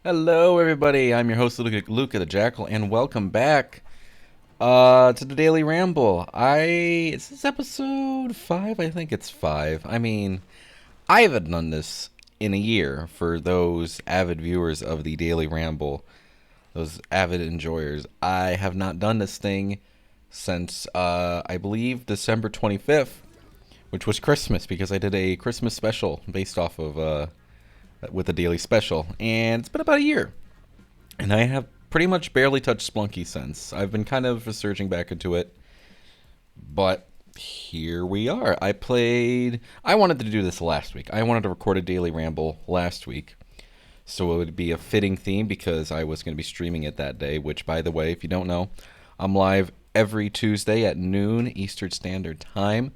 Hello, everybody. I'm your host, Luca the Jackal, and welcome back to the Daily Ramble. Is this episode 5? I think it's 5. I mean, I haven't done this in a year for those avid viewers of the Daily Ramble, those avid enjoyers. I have not done this thing since, I believe, December 25th, which was Christmas, because I did a Christmas special based off of, with the Daily Special, and it's been about a year. And I have pretty much barely touched Splunky since. I've been kind of researching back into it, but here we are. I wanted to do this last week. I wanted to record a Daily Ramble last week, so it would be a fitting theme because I was going to be streaming it that day, which, by the way, if you don't know, I'm live every Tuesday at noon Eastern Standard Time.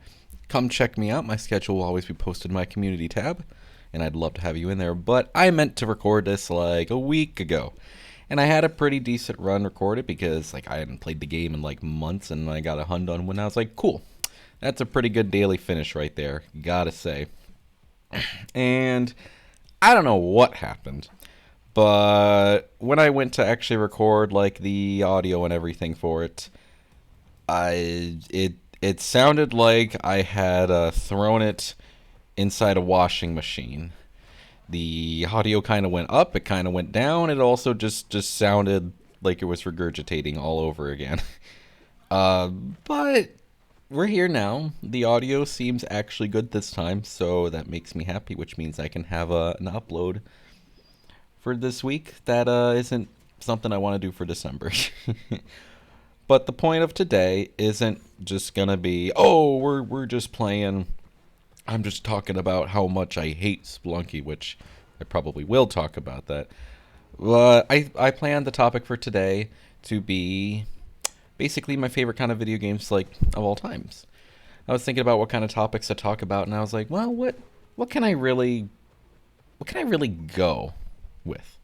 Come check me out. My schedule will always be posted in my community tab, and I'd love to have you in there. But I meant to record this like a week ago. And I had a pretty decent run recorded because I hadn't played the game in months, and I got a hunt on when I was like, cool. That's a pretty good daily finish right there, gotta say. And I don't know what happened, but when I went to actually record the audio and everything for it, it sounded like I had thrown it inside a washing machine. The audio kind of went up, it kind of went down. It also just sounded like it was regurgitating all over again. But we're here now. The audio seems actually good this time, so that makes me happy, which means I can have an upload for this week that isn't something I want to do for December. But the point of today isn't just gonna be, oh, we're just playing. I'm just talking about how much I hate Splunky, which I probably will talk about that. I planned the topic for today to be basically my favorite kind of video games of all times. I was thinking about what kind of topics to talk about, and I was like, well, what can I really go with?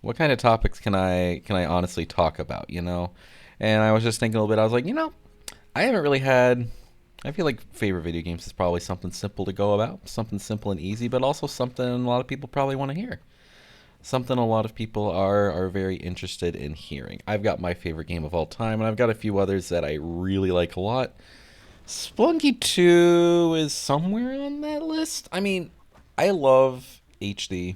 What kind of topics can I honestly talk about, you know? And I was just thinking a little bit. I was like, I haven't really had. I feel like favorite video games is probably something simple to go about, something simple and easy, but also something a lot of people probably want to hear. Something a lot of people are very interested in hearing. I've got my favorite game of all time, and I've got a few others that I really like a lot. Splunky 2 is somewhere on that list. I mean, I love HD.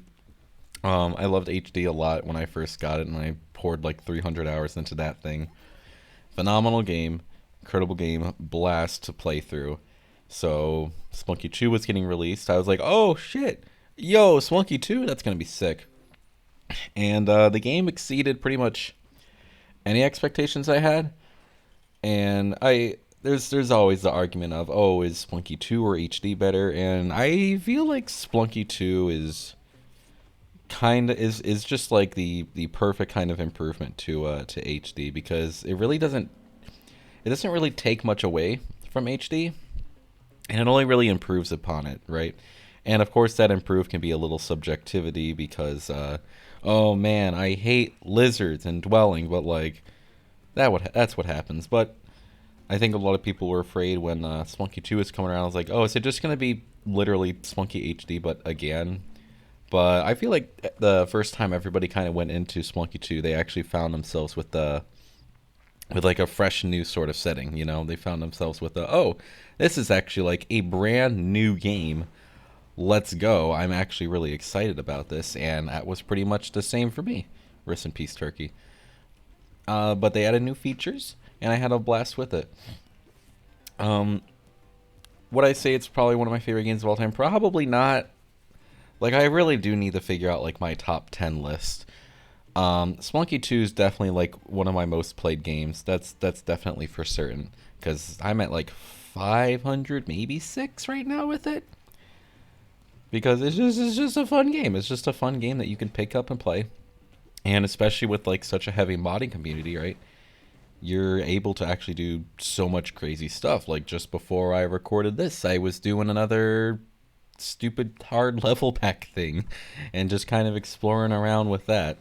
I loved HD a lot when I first got it, and I poured 300 hours into that thing. Phenomenal game. Incredible game, blast to play through. So Splunky 2 was getting released. I was like, oh shit, yo, Splunky 2, that's gonna be sick. And the game exceeded pretty much any expectations I had. And there's always the argument of, oh, is Splunky 2 or HD better? And I feel like Splunky 2 is just the perfect kind of improvement to HD, because it doesn't really take much away from HD, and it only really improves upon it, right? And of course, that improve can be a little subjectivity because, oh man, I hate lizards and dwelling, but that's what happens. But I think a lot of people were afraid when Splunky 2 was coming around. I was like, oh, is it just gonna be literally Splunky HD, but again? But I feel like the first time everybody kind of went into Splunky 2, they actually found themselves with a fresh new sort of setting, they found themselves with oh, this is actually a brand new game. Let's go. I'm actually really excited about this, and that was pretty much the same for me. Rest in peace, Turkey. But they added new features, and I had a blast with it. Would I say it's probably one of my favorite games of all time? Probably not. I really do need to figure out my top 10 list. Splunky 2 is definitely one of my most played games. That's definitely for certain, because I'm at 500, maybe 6 right now with it. Because it's just a fun game. It's just a fun game that you can pick up and play, and especially with such a heavy modding community, right? You're able to actually do so much crazy stuff. Just before I recorded this, I was doing another stupid hard level pack thing, and just kind of exploring around with that.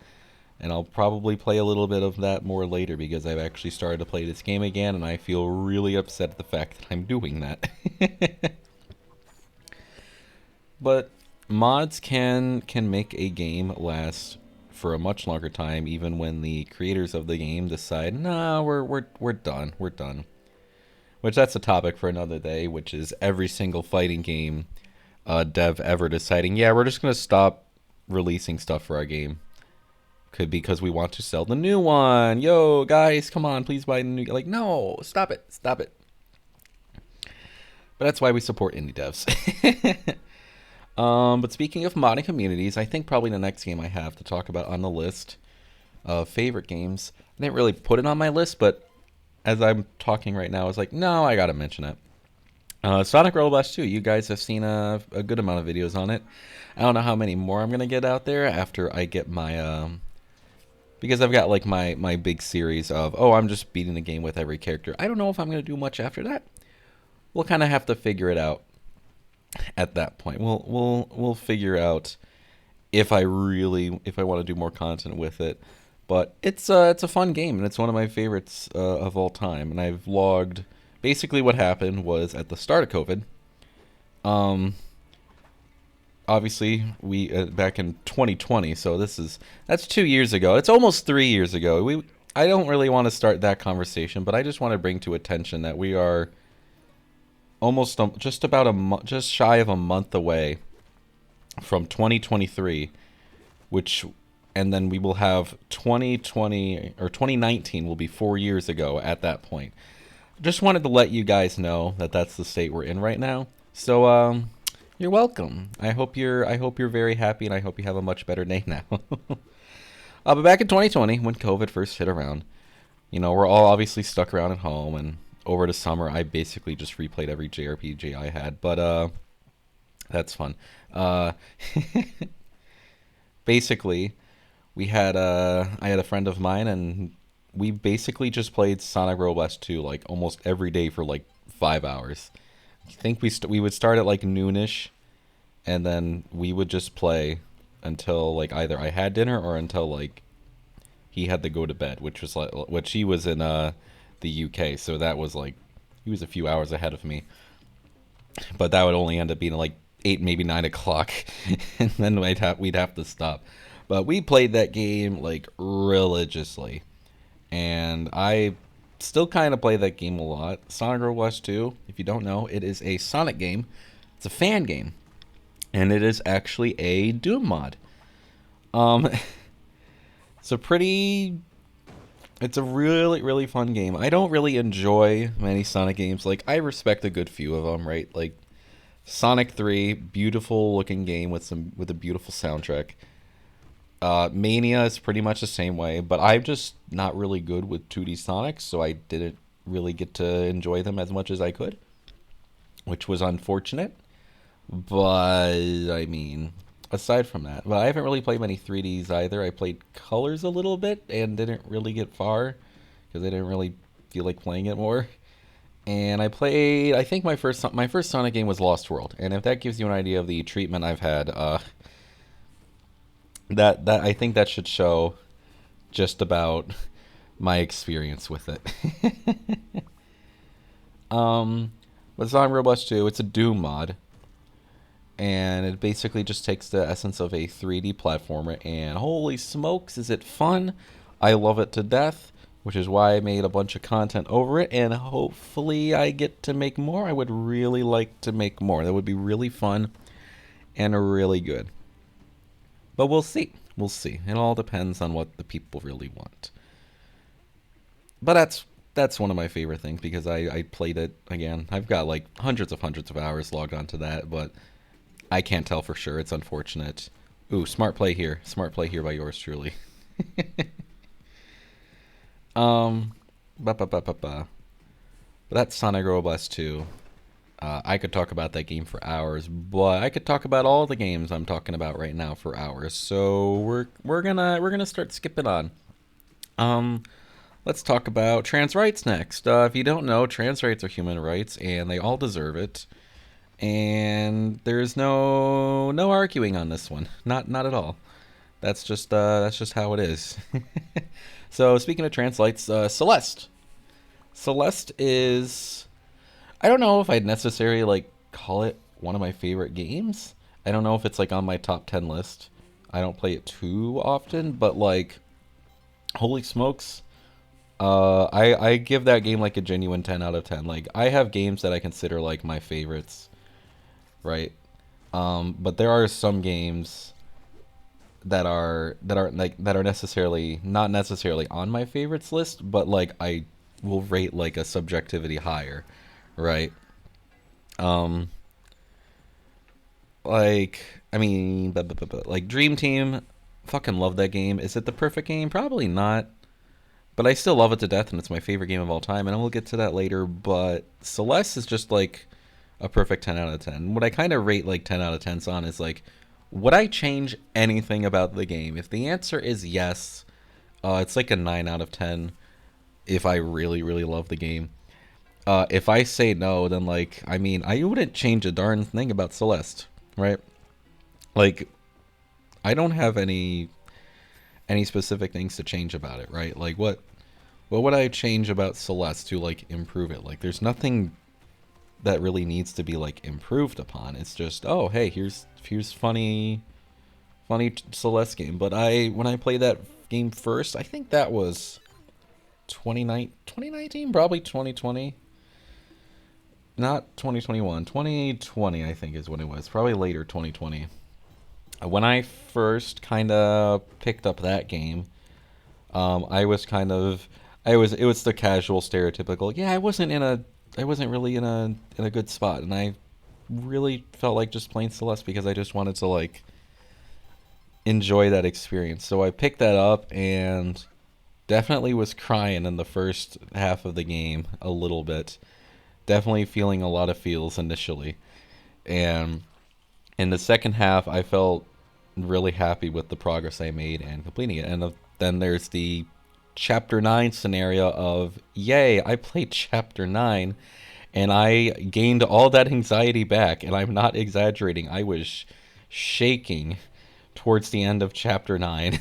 And I'll probably play a little bit of that more later, because I've actually started to play this game again, and I feel really upset at the fact that I'm doing that. But mods can make a game last for a much longer time, even when the creators of the game decide, nah, we're done, we're done. Which that's a topic for another day, which is every single fighting game dev ever deciding, yeah, we're just gonna stop releasing stuff for our game. Could be because we want to sell the new one. Yo, guys, come on, please buy the new. Like, no, stop it, stop it. But that's why we support indie devs. But speaking of modding communities, I think probably the next game I have to talk about on the list of favorite games. I didn't really put it on my list, but as I'm talking right now, I was like, no, I gotta mention it. Sonic Rollerblast 2. You guys have seen a good amount of videos on it. I don't know how many more I'm gonna get out there after I get my because I've got like my big series of, oh, I'm just beating the game with every character. I don't know if I'm gonna do much after that. We'll kind of have to figure it out at that point. We'll figure out if I want to do more content with it. But it's a fun game, and it's one of my favorites of all time. And I've logged basically what happened was at the start of COVID. Obviously we back in 2020, so that's 2 years ago. It's almost 3 years ago. I don't really want to start that conversation, but I just want to bring to attention that we are almost just shy of a month away from 2023, and then we will have 2020 or 2019 will be 4 years ago at that point. Just wanted to let you guys know that that's the state we're in right now. So you're welcome. I hope you're very happy, and I hope you have a much better day now. But back in 2020, when COVID first hit around, we're all obviously stuck around at home, and over the summer, I basically just replayed every JRPG I had. But that's fun. Basically, I had a friend of mine, and we basically just played Sonic Rollerblast 2 like almost every day for like 5 hours. I think we would start at like noonish, and then we would just play until like either I had dinner or until like he had to go to bed, which he was in the UK, so that was like he was a few hours ahead of me. But that would only end up being like 8, maybe 9 o'clock, and then we'd have to stop. But we played that game like religiously, and I still kind of play that game a lot. Sonic Rollerblast 2, if you don't know, it is a Sonic game. It's a fan game, and it is actually a Doom mod. It's a really, really fun game. I don't really enjoy many Sonic games. Like, I respect a good few of them, right? Like, Sonic 3, beautiful looking game with a beautiful soundtrack. Mania is pretty much the same way, but I'm just not really good with 2D Sonics, so I didn't really get to enjoy them as much as I could, which was unfortunate. But, I mean, aside from that, I haven't really played many 3Ds either. I played Colors a little bit and didn't really get far because I didn't really feel like playing it more. And I think my first Sonic game was Lost World, and if that gives you an idea of the treatment I've had, that I think that should show just about my experience with it. But Sonic Rollerblast 2, it's a Doom mod, and it basically just takes the essence of a 3D platformer, and holy smokes, is it fun! I love it to death, which is why I made a bunch of content over it, and hopefully I get to make more. I would really like to make more. That would be really fun and really good. But we'll see. We'll see. It all depends on what the people really want. But that's one of my favorite things because I played it again. I've got like hundreds of hours logged onto that, but I can't tell for sure. It's unfortunate. Ooh, smart play here. Smart play here by yours truly. But that's Sonic Rollerblast 2. I could talk about that game for hours, but I could talk about all the games I'm talking about right now for hours. So we're gonna start skipping on. Let's talk about trans rights next. If you don't know, trans rights are human rights, and they all deserve it. And there's no arguing on this one. Not at all. That's just how it is. So speaking of trans rights, Celeste. Celeste is, I don't know if I'd necessarily like call it one of my favorite games. I don't know if it's like on my top 10 list. I don't play it too often, but like, holy smokes, I give that game like a genuine 10 out of 10. Like, I have games that I consider like my favorites, right? But there are some games that are necessarily not necessarily on my favorites list, but like I will rate like a subjectivity higher, right? Um, like I mean, like Dream Team, fucking love that game. Is it the perfect game? Probably not, but I still love it to death, and it's my favorite game of all time. And I will get to that later. But Celeste is just like a perfect 10 out of 10. What I kind of rate like 10 out of 10s on is like, would I change anything about the game? If the answer is yes, it's like a 9 out of 10 if I really, really love the game. If I say no, then like, I mean, I wouldn't change a darn thing about Celeste, right? Like, I don't have any specific things to change about it, right? Like, what would I change about Celeste to like improve it? Like, there's nothing that really needs to be like improved upon. It's just, oh hey, here's funny Celeste game. But I when I played that game first, I think that was 2019, probably 2020, not 2021, 2020 I think is when it was, probably later 2020. When I first kind of picked up that game, I was kind of, I was it was the casual stereotypical. Yeah, I wasn't really in a good spot, and I really felt like just playing Celeste because I just wanted to like enjoy that experience. So I picked that up and definitely was crying in the first half of the game a little bit. Definitely feeling a lot of feels initially, and in the second half, I felt really happy with the progress I made and completing it. And then there's the chapter 9 scenario of, yay, I played chapter 9 and I gained all that anxiety back. And I'm not exaggerating, I was shaking towards the end of chapter 9.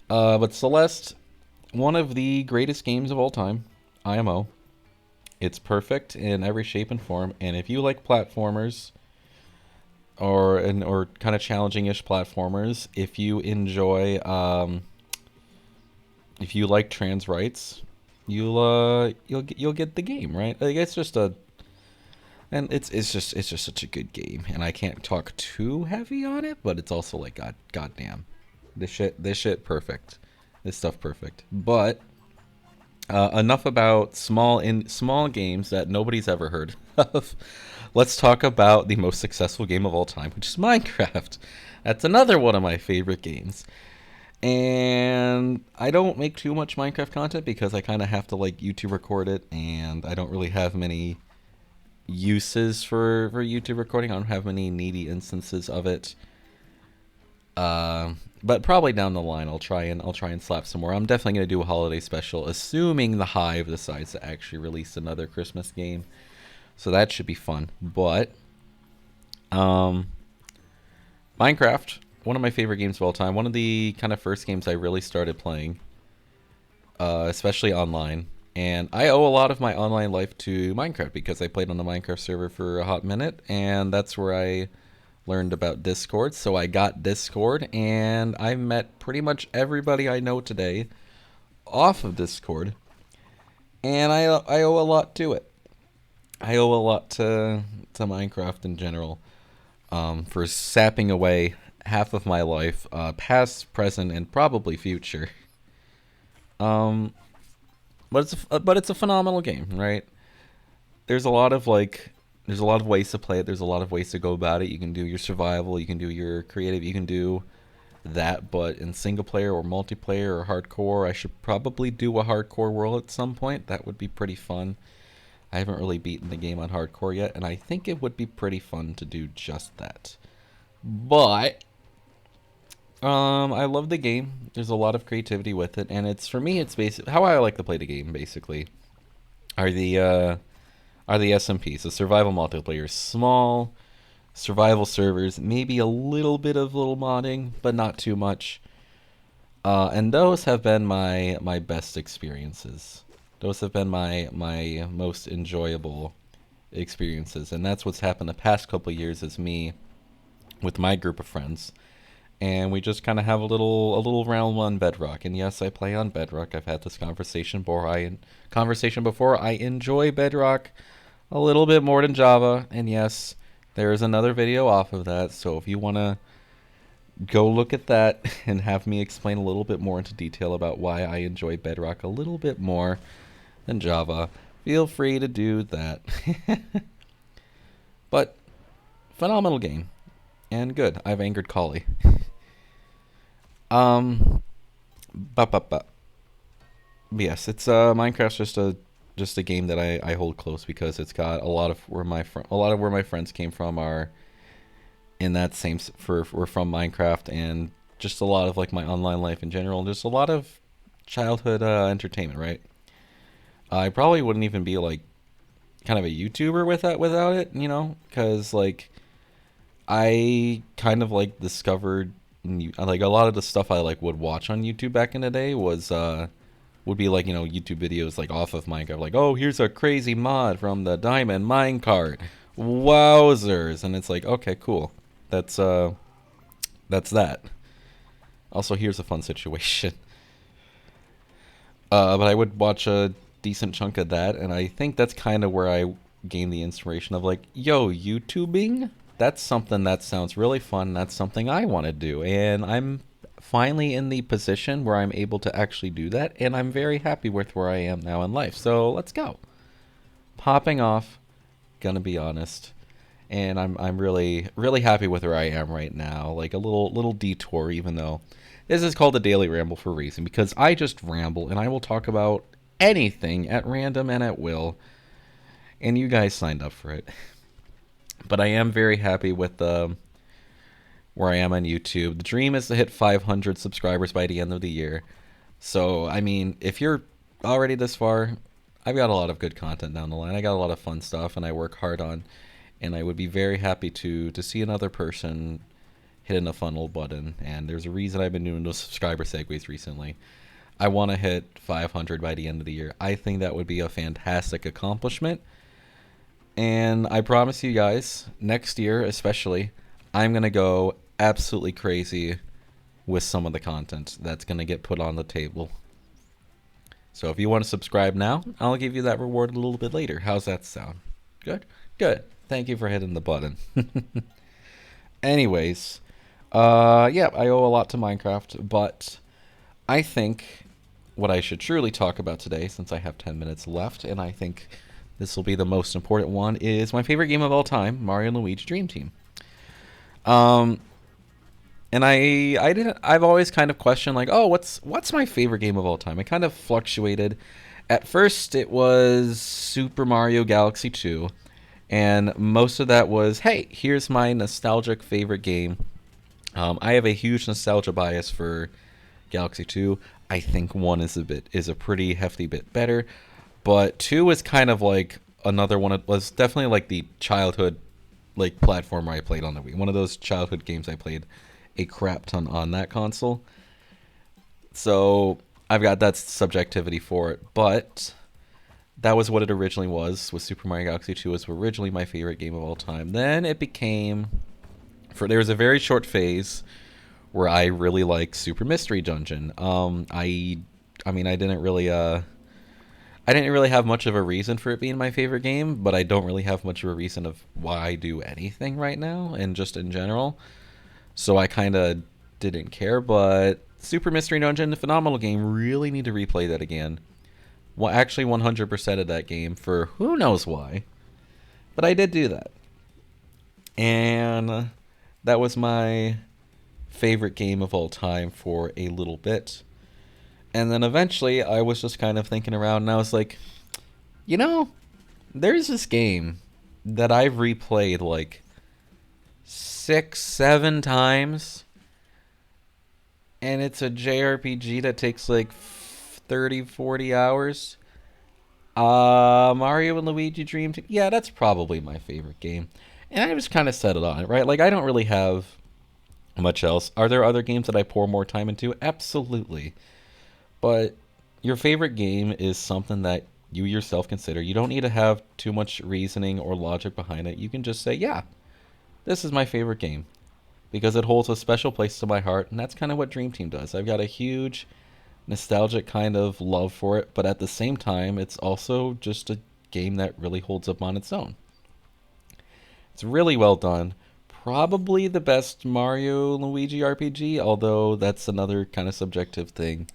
But Celeste, one of the greatest games of all time, IMO. It's perfect in every shape and form. And if you like platformers, or kind of challenging-ish platformers. If you like trans rights, you'll get the game, right. Like, it's just a and it's just such a good game, and I can't talk too heavy on it, but it's also like, goddamn, this shit perfect, this stuff perfect. But enough about small games that nobody's ever heard of. Let's talk about the most successful game of all time, which is Minecraft. That's another one of my favorite games. And I don't make too much Minecraft content because I kind of have to like YouTube record it, and I don't really have many uses for YouTube recording. I don't have many needy instances of it. But probably down the line, I'll try and slap some more. I'm definitely gonna do a holiday special, assuming the Hive decides to actually release another Christmas game. So that should be fun. But um, Minecraft, one of my favorite games of all time. One of the kind of first games I really started playing, especially online. And I owe a lot of my online life to Minecraft because I played on the Minecraft server for a hot minute, and that's where I learned about Discord. So I got Discord, and I met pretty much everybody I know today off of Discord, and I owe a lot to it. I owe a lot to Minecraft in general, for sapping away half of my life, past, present, and probably future. Um, but it's a phenomenal game, right? There's a lot of like there's a lot of ways to play it. There's a lot of ways to go about it. You can do your survival, you can do your creative, you can do that, but in single player or multiplayer or hardcore, I should probably do a hardcore world at some point. That would be pretty fun. I haven't really beaten the game on hardcore yet, and I think it would be pretty fun to do just that. But I love the game. There's a lot of creativity with it, and it's, for me, it's basic how I like to play the game. Basically, are the SMPs, the survival multiplayer, small survival servers, maybe a little bit of little modding, but not too much. And those have been my best experiences. Those have been my most enjoyable experiences, and that's what's happened the past couple years. Is me with my group of friends, and we just kind of have a little round one Bedrock. And yes, I play on Bedrock. I've had this conversation before. I enjoy Bedrock a little bit more than Java, and yes, there is another video off of that. So if you want to go look at that and have me explain a little bit more into detail about why I enjoy Bedrock a little bit more than Java, feel free to do that. But phenomenal game and good. I've angered Collie. Um, but yes, it's Minecraft's just a game that I hold close because it's got a lot of where my friends came from are in that same we're from Minecraft, and just a lot of like my online life in general, and just a lot of childhood entertainment. Right, I probably wouldn't even be like kind of a YouTuber without it, because like I kind of like discovered like a lot of the stuff I like would watch on YouTube back in the day was would be like YouTube videos like off of Minecraft, like, oh, here's a crazy mod from the Diamond Minecart, wowzers, and it's like, okay, cool, that's that's that. Also, here's a fun situation. But I would watch a decent chunk of that, and I think that's kind of where I gained the inspiration of like, yo, YouTubing. That's something that sounds really fun. That's something I want to do, and I'm finally in the position where I'm able to actually do that, and I'm very happy with where I am now in life. So let's go. Popping off, gonna be honest, and I'm really happy with where I am right now. Like a little detour, even though this is called the Daily Ramble for a reason, because I just ramble and I will talk about anything at random and at will, and you guys signed up for it. But I am very happy with where I am on YouTube. The dream is to hit 500 subscribers by the end of the year. So, I mean, if you're already this far, I've got a lot of good content down the line. I got a lot of fun stuff, and I work hard on. And I would be very happy to see another person hitting a funnel button. And there's a reason I've been doing those subscriber segues recently. I want to hit 500 by the end of the year. I think that would be a fantastic accomplishment. And I promise you guys, next year especially, I'm going to go absolutely crazy with some of the content that's going to get put on the table. So if you want to subscribe now, I'll give you that reward a little bit later. How's that sound? Good? Good. Thank you for hitting the button. Anyways, yeah, I owe a lot to Minecraft, but I think what I should truly talk about today, since I have 10 minutes left, and I think this will be the most important one, is my favorite game of all time, Mario & Luigi Dream Team. And I've always kind of questioned like, oh, what's my favorite game of all time? I kind of fluctuated. At first, it was Super Mario Galaxy 2, and most of that was, hey, here's my nostalgic favorite game. I have a huge nostalgia bias for Galaxy 2. I think 1 is a pretty hefty bit better, but 2 is kind of like another one. It was definitely like the childhood like platformer I played on the Wii. One of those childhood games I played a crap ton on that console. So I've got that subjectivity for it, but that was what it originally was. With Super Mario Galaxy 2 was originally my favorite game of all time. Then it became, there was a very short phase where I really liked Super Mystery Dungeon. I mean, I didn't really have much of a reason for it being my favorite game, but I don't really have much of a reason of why I do anything right now, and just in general. So I kind of didn't care, but Super Mystery Dungeon, a phenomenal game. Really need to replay that again. Well, actually 100% of that game for who knows why. But I did do that. And that was my favorite game of all time for a little bit. And then eventually I was just kind of thinking around, and I was like, there's this game that I've replayed like 6-7 times, and it's a JRPG that takes like 30-40 hours. Mario and Luigi Dream Team. Yeah, that's probably my favorite game. And I just kind of settled on it, right? Like, I don't really have much else. Are there other games that I pour more time into? Absolutely. But your favorite game is something that you yourself consider. You don't need to have too much reasoning or logic behind it. You can just say, yeah, this is my favorite game. because it holds a special place to my heart, and that's kind of what Dream Team does. I've got a huge nostalgic kind of love for it, but at the same time, it's also just a game that really holds up on its own. It's really well done. Probably the best Mario Luigi RPG, although that's another kind of subjective thing.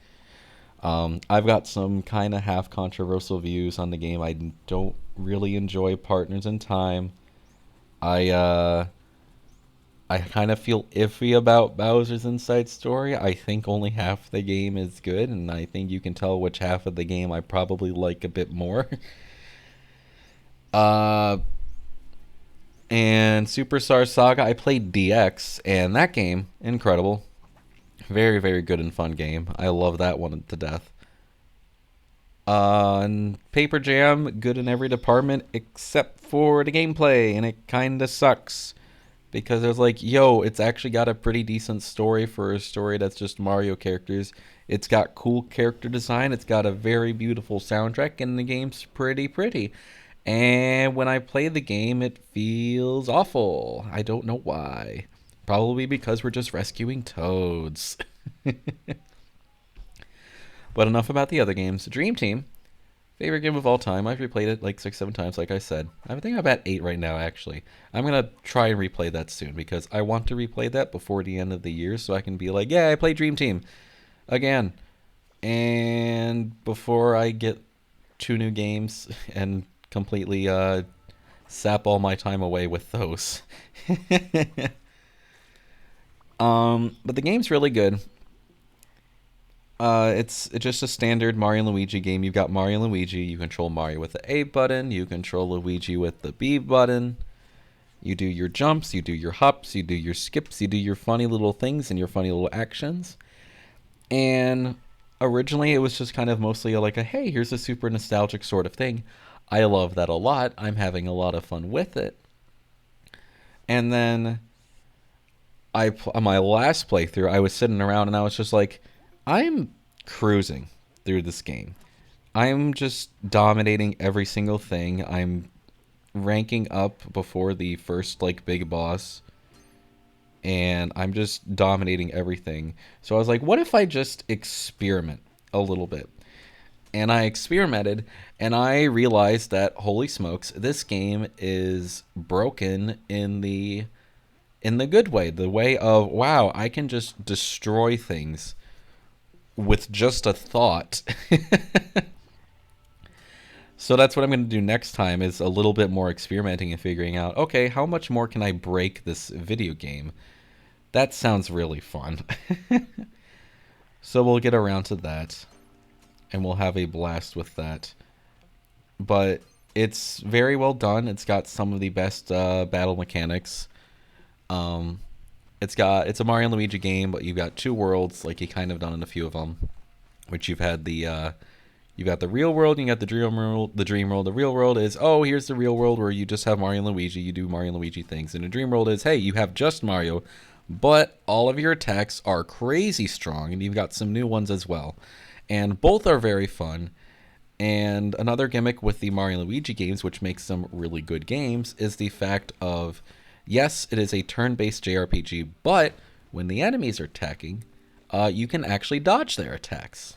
I've got some kind of half controversial views on the game. I don't really enjoy Partners in Time. I I kind of feel iffy about Bowser's Inside Story. I think only half the game is good, and I think you can tell which half of the game I probably like a bit more. uh, and Superstar Saga, I played DX, and that game, incredible. Very, very good and fun game. I love that one to death. And Paper Jam, good in every department except for the gameplay, and it kind of sucks because it was like, yo, it's actually got a pretty decent story for a story that's just Mario characters. It's got cool character design, it's got a very beautiful soundtrack, and the game's pretty pretty. And when I play the game, it feels awful. I don't know why. Probably because we're just rescuing toads. But enough about the other games. Dream Team, favorite game of all time. I've replayed it like 6, 7 times, like I said. I think I'm at 8 right now, actually. I'm going to try and replay that soon because I want to replay that before the end of the year so I can be like, yeah, I played Dream Team again. And before I get 2 new games and completely sap all my time away with those. But the game's really good. It's just a standard Mario and Luigi game. You've got Mario and Luigi. You control Mario with the A button. You control Luigi with the B button. You do your jumps. You do your hops. You do your skips. You do your funny little things and your funny little actions. And originally, it was just kind of mostly like a, hey, here's a super nostalgic sort of thing. I love that a lot. I'm having a lot of fun with it. And then on my last playthrough, I was sitting around and I was just like, I'm cruising through this game. I'm just dominating every single thing. I'm ranking up before the first like big boss, and I'm just dominating everything. So I was like, what if I just experiment a little bit? And I experimented, and I realized that holy smokes, this game is broken in the good way, the way of wow, I can just destroy things with just a thought. So that's what I'm going to do next time is a little bit more experimenting and figuring out, okay, how much more can I break this video game? That sounds really fun. So we'll get around to that and we'll have a blast with that. But it's very well done. It's got some of the best battle mechanics. Um, it's a Mario and Luigi game, but you've got 2 worlds, like you kind of done in a few of them, which you've had you got the real world, and you got the dream world. The dream world, the real world is, oh, here's the real world where you just have Mario and Luigi, you do Mario and Luigi things, and the dream world is, hey, you have just Mario, but all of your attacks are crazy strong, and you've got some new ones as well, and both are very fun. And another gimmick with the Mario and Luigi games, which makes them really good games, is the fact of, yes, it is a turn-based JRPG, but when the enemies are attacking, you can actually dodge their attacks.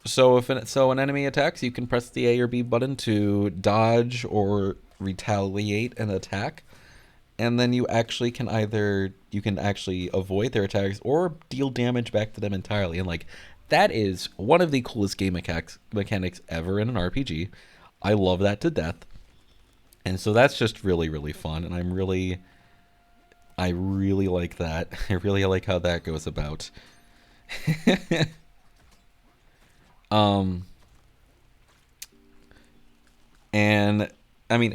So an enemy attacks, you can press the A or B button to dodge or retaliate an attack, and then you actually can actually avoid their attacks or deal damage back to them entirely. And like that is one of the coolest game mechanics ever in an RPG. I love that to death. And so that's just really, really fun, and I really like that. I really like how that goes about. um, and I mean,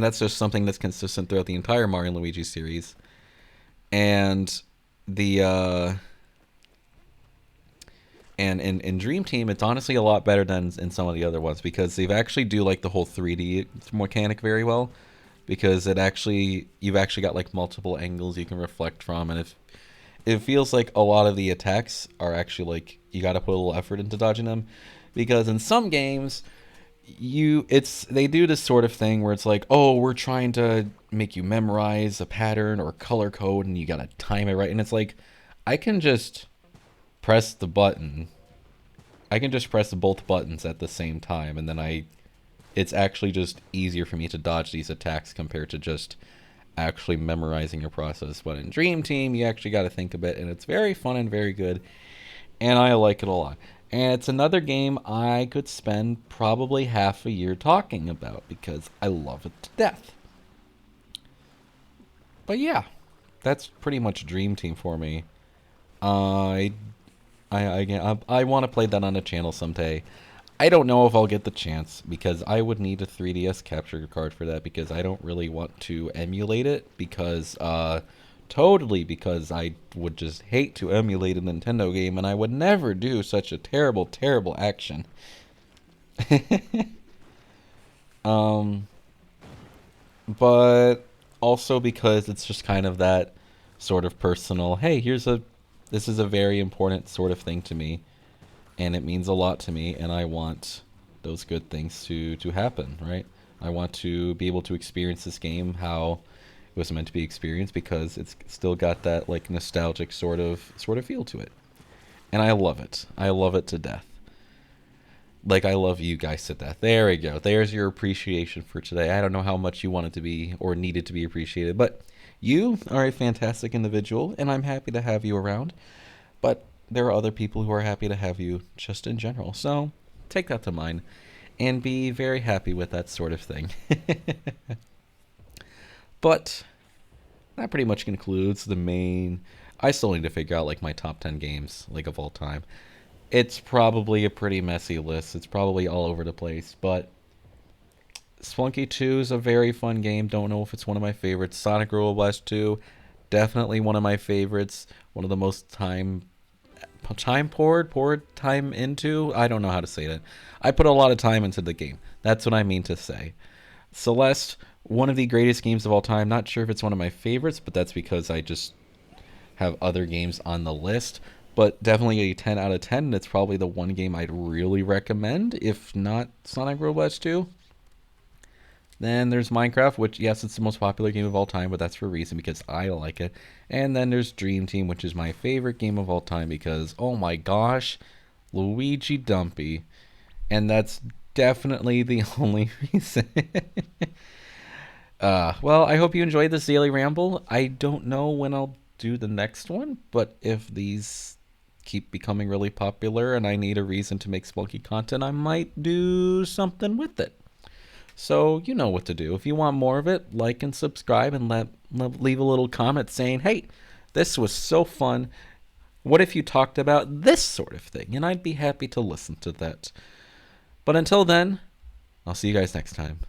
that's just something that's consistent throughout the entire Mario and Luigi series, and the and in Dream Team, it's honestly a lot better than in some of the other ones because they've actually do like the whole 3D mechanic very well. Because you've actually got like multiple angles you can reflect from, and if it feels like a lot of the attacks are actually like you got to put a little effort into dodging them. Because in some games, they do this sort of thing where it's like, oh, we're trying to make you memorize a pattern or color code and you gotta time it right, and it's like, I can just press the button. I can just press both buttons at the same time, and then it's actually just easier for me to dodge these attacks compared to just actually memorizing your process. But in Dream Team, you actually got to think a bit, and it's very fun and very good, and I like it a lot. And it's another game I could spend probably half a year talking about because I love it to death. But yeah, that's pretty much Dream Team for me. I I want to play that on the channel someday. I don't know if I'll get the chance because I would need a 3DS capture card for that because I don't really want to emulate it because I would just hate to emulate a Nintendo game and I would never do such a terrible, terrible action. um, but also because it's just kind of that sort of personal, hey, this is a very important sort of thing to me and it means a lot to me and I want those good things to happen, right? I want to be able to experience this game how it was meant to be experienced because it's still got that like nostalgic sort of feel to it. And I love it. I love it to death. Like I love you guys to death. There we go. There's your appreciation for today. I don't know how much you want it to be or need it to be appreciated, but you are a fantastic individual and I'm happy to have you around. But there are other people who are happy to have you just in general. So take that to mind and be very happy with that sort of thing. But that pretty much concludes the main. I still need to figure out like my top 10 games like of all time. It's probably a pretty messy list. It's probably all over the place, but Spelunky 2 is a very fun game. Don't know if it's one of my favorites. Sonic Roller Blast 2, definitely one of my favorites. One of the most poured time into. I don't know how to say that. I put a lot of time into the game. That's what I mean to say. Celeste, one of the greatest games of all time. Not sure if it's one of my favorites, but that's because I just have other games on the list. But definitely a 10 out of 10. And it's probably the one game I'd really recommend, if not Sonic Robots 2. Then there's Minecraft, which, yes, it's the most popular game of all time, but that's for a reason because I like it. And then there's Dream Team, which is my favorite game of all time because, oh my gosh, Luigi Dumpy. And that's definitely the only reason. Well, I hope you enjoyed this Daily Ramble. I don't know when I'll do the next one, but if these keep becoming really popular and I need a reason to make spunky content, I might do something with it. So you know what to do. If you want more of it, like and subscribe and leave a little comment saying, hey, this was so fun. What if you talked about this sort of thing? And I'd be happy to listen to that. But until then, I'll see you guys next time.